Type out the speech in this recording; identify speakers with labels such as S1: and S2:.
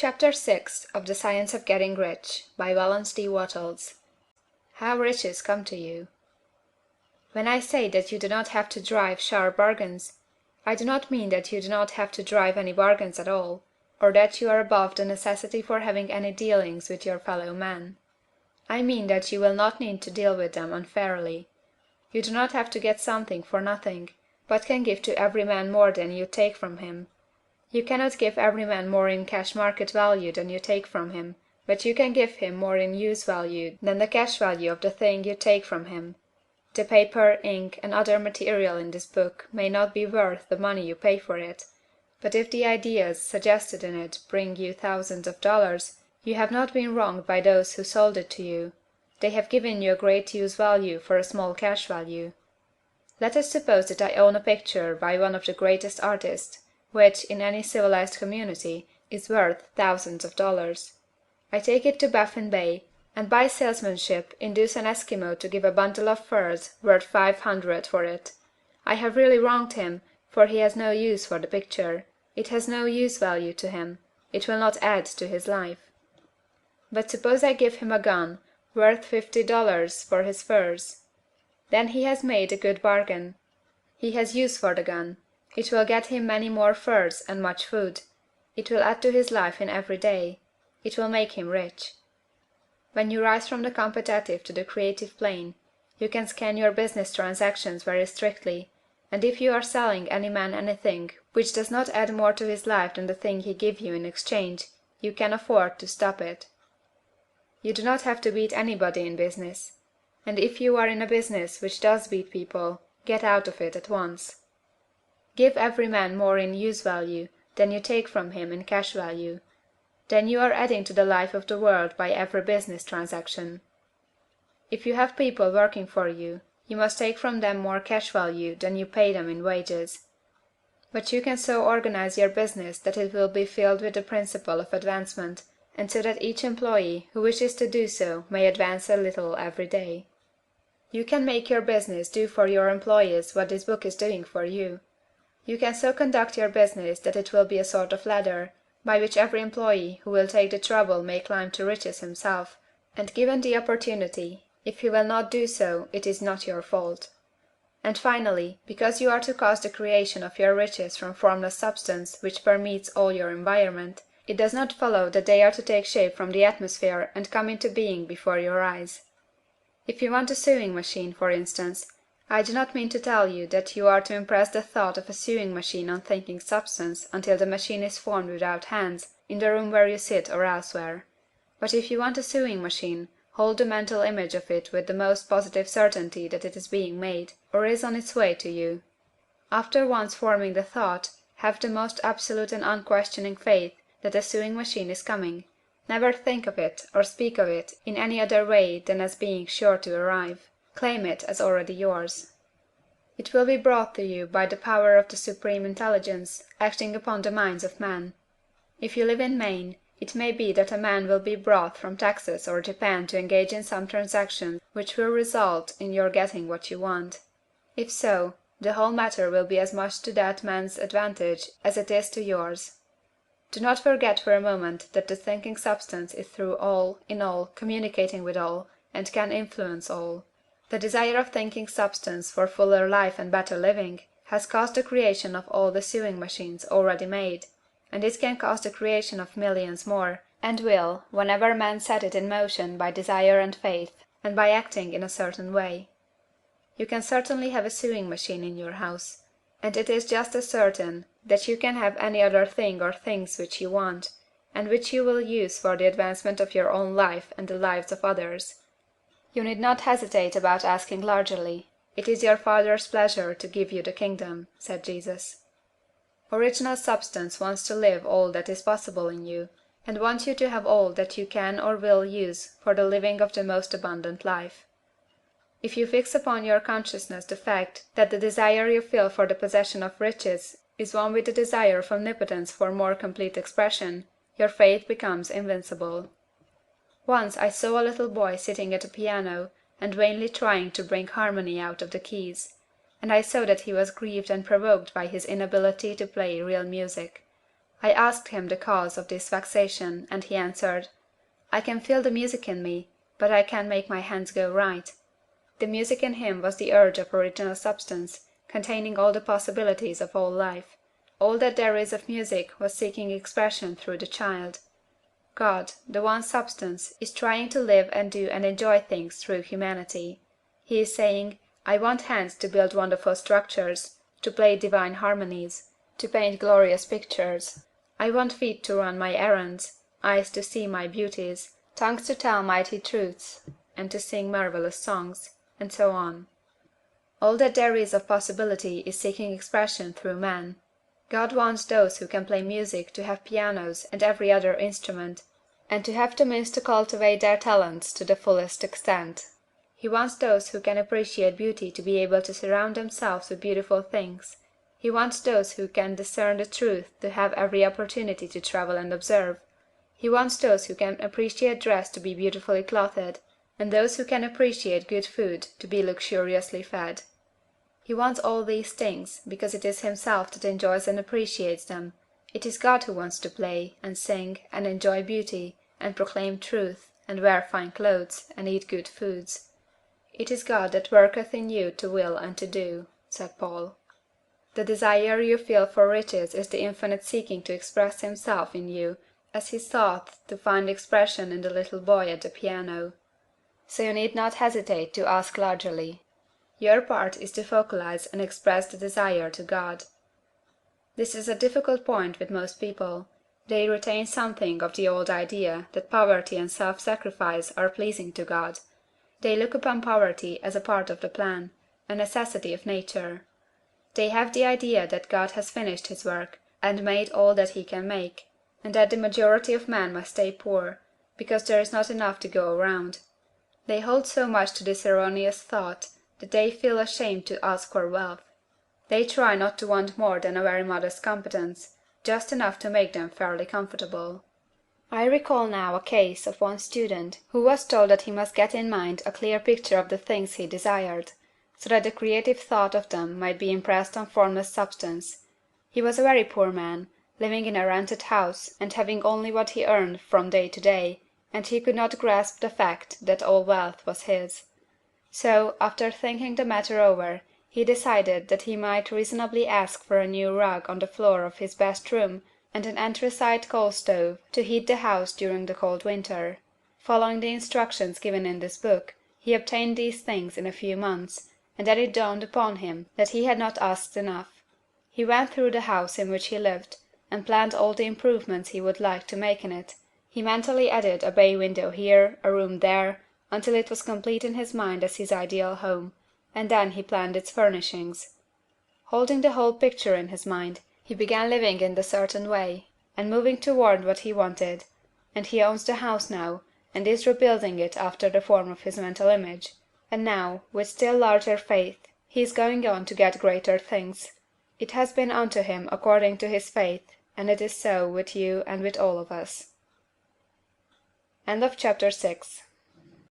S1: Chapter 6 of The Science of Getting Rich by Valence D. Wattles. How Riches Come to You. When I say that you do not have to drive sharp bargains, I do not mean that you do not have to drive any bargains at all, or that you are above the necessity for having any dealings with your fellow men. I mean that you will not need to deal with them unfairly. You do not have to get something for nothing, but can give to every man more than you take from him. You cannot give every man more in cash market value than you take from him, but you can give him more in use value than the cash value of the thing you take from him. The paper, ink, and other material in this book may not be worth the money you pay for it, but if the ideas suggested in it bring you thousands of dollars, you have not been wronged by those who sold it to you. They have given you a great use value for a small cash value. Let us suppose that I own a picture by one of the greatest artists, which, in any civilized community, is worth thousands of dollars. I take it to Baffin Bay, and by salesmanship induce an Eskimo to give a bundle of furs worth $500 for it. I have really wronged him, for he has no use for the picture. It has no use value to him. It will not add to his life. But suppose I give him a gun, worth $50 for his furs. Then he has made a good bargain. He has use for the gun. It will get him many more furs and much food. It will add to his life in every day. It will make him rich. When you rise from the competitive to the creative plane, you can scan your business transactions very strictly, and if you are selling any man anything which does not add more to his life than the thing he gives you in exchange, you can afford to stop it. You do not have to beat anybody in business, and if you are in a business which does beat people, get out of it at once. Give every man more in use value than you take from him in cash value. Then you are adding to the life of the world by every business transaction. If you have people working for you, you must take from them more cash value than you pay them in wages. But you can so organize your business that it will be filled with the principle of advancement, and so that each employee who wishes to do so may advance a little every day. You can make your business do for your employees what this book is doing for you. You can so conduct your business that it will be a sort of ladder, by which every employee who will take the trouble may climb to riches himself, and given the opportunity, if he will not do so, it is not your fault. And finally, because you are to cause the creation of your riches from formless substance which permeates all your environment, it does not follow that they are to take shape from the atmosphere and come into being before your eyes. If you want a sewing machine, for instance, I do not mean to tell you that you are to impress the thought of a sewing machine on thinking substance until the machine is formed without hands, in the room where you sit or elsewhere. But if you want a sewing machine, hold the mental image of it with the most positive certainty that it is being made, or is on its way to you. After once forming the thought, have the most absolute and unquestioning faith that a sewing machine is coming. Never think of it or speak of it in any other way than as being sure to arrive. Claim it as already yours. It will be brought to you by the power of the Supreme Intelligence acting upon the minds of men. If you live in Maine, it may be that a man will be brought from Texas or Japan to engage in some transaction which will result in your getting what you want. If so, the whole matter will be as much to that man's advantage as it is to yours. Do not forget for a moment that the thinking substance is through all, in all, communicating with all, and can influence all. The desire of thinking substance for fuller life and better living has caused the creation of all the sewing machines already made, and it can cause the creation of millions more, and will, whenever men set it in motion by desire and faith, and by acting in a certain way. You can certainly have a sewing machine in your house, and it is just as certain that you can have any other thing or things which you want, and which you will use for the advancement of your own life and the lives of others. You need not hesitate about asking largely. It is your Father's pleasure to give you the kingdom, said Jesus. Original substance wants to live all that is possible in you, and wants you to have all that you can or will use for the living of the most abundant life. If you fix upon your consciousness the fact that the desire you feel for the possession of riches is one with the desire of omnipotence for more complete expression, your faith becomes invincible. Once I saw a little boy sitting at a piano and vainly trying to bring harmony out of the keys, and I saw that he was grieved and provoked by his inability to play real music. I asked him the cause of this vexation, and he answered, I can feel the music in me, but I can't make my hands go right. The music in him was the urge of original substance, containing all the possibilities of all life. All that there is of music was seeking expression through the child. God, the one substance, is trying to live and do and enjoy things through humanity. He is saying, I want hands to build wonderful structures, to play divine harmonies, to paint glorious pictures. I want feet to run my errands, eyes to see my beauties, tongues to tell mighty truths, and to sing marvelous songs, and so on. All that there is of possibility is seeking expression through man. God wants those who can play music to have pianos and every other instrument, and to have the means to cultivate their talents to the fullest extent. He wants those who can appreciate beauty to be able to surround themselves with beautiful things. He wants those who can discern the truth to have every opportunity to travel and observe. He wants those who can appreciate dress to be beautifully clothed, and those who can appreciate good food to be luxuriously fed. He wants all these things, because it is himself that enjoys and appreciates them. It is God who wants to play, and sing, and enjoy beauty, and proclaim truth, and wear fine clothes, and eat good foods. It is God that worketh in you to will and to do, said Paul. The desire you feel for riches is the infinite seeking to express himself in you, as he sought to find expression in the little boy at the piano. So you need not hesitate to ask largely. Your part is to focalize and express the desire to God. This is a difficult point with most people. They retain something of the old idea that poverty and self-sacrifice are pleasing to God. They look upon poverty as a part of the plan, a necessity of nature. They have the idea that God has finished his work, and made all that he can make, and that the majority of men must stay poor, because there is not enough to go around. They hold so much to this erroneous thought that they feel ashamed to ask for wealth. They try not to want more than a very modest competence, just enough to make them fairly comfortable. I recall now a case of one student who was told that he must get in mind a clear picture of the things he desired, so that the creative thought of them might be impressed on formless substance. He was a very poor man, living in a rented house, and having only what he earned from day to day, and he could not grasp the fact that all wealth was his. So, after thinking the matter over, he decided that he might reasonably ask for a new rug on the floor of his best room and an anthracite coal stove to heat the house during the cold winter. Following the instructions given in this book, he obtained these things in a few months, and then it dawned upon him that he had not asked enough. He went through the house in which he lived, and planned all the improvements he would like to make in it. He mentally added a bay window here, a room there, until it was complete in his mind as his ideal home, and then he planned its furnishings. Holding the whole picture in his mind, he began living in the certain way, and moving toward what he wanted, and he owns the house now, and is rebuilding it after the form of his mental image, and now, with still larger faith, he is going on to get greater things. It has been unto him according to his faith, and it is so with you and with all of us. End of chapter 6.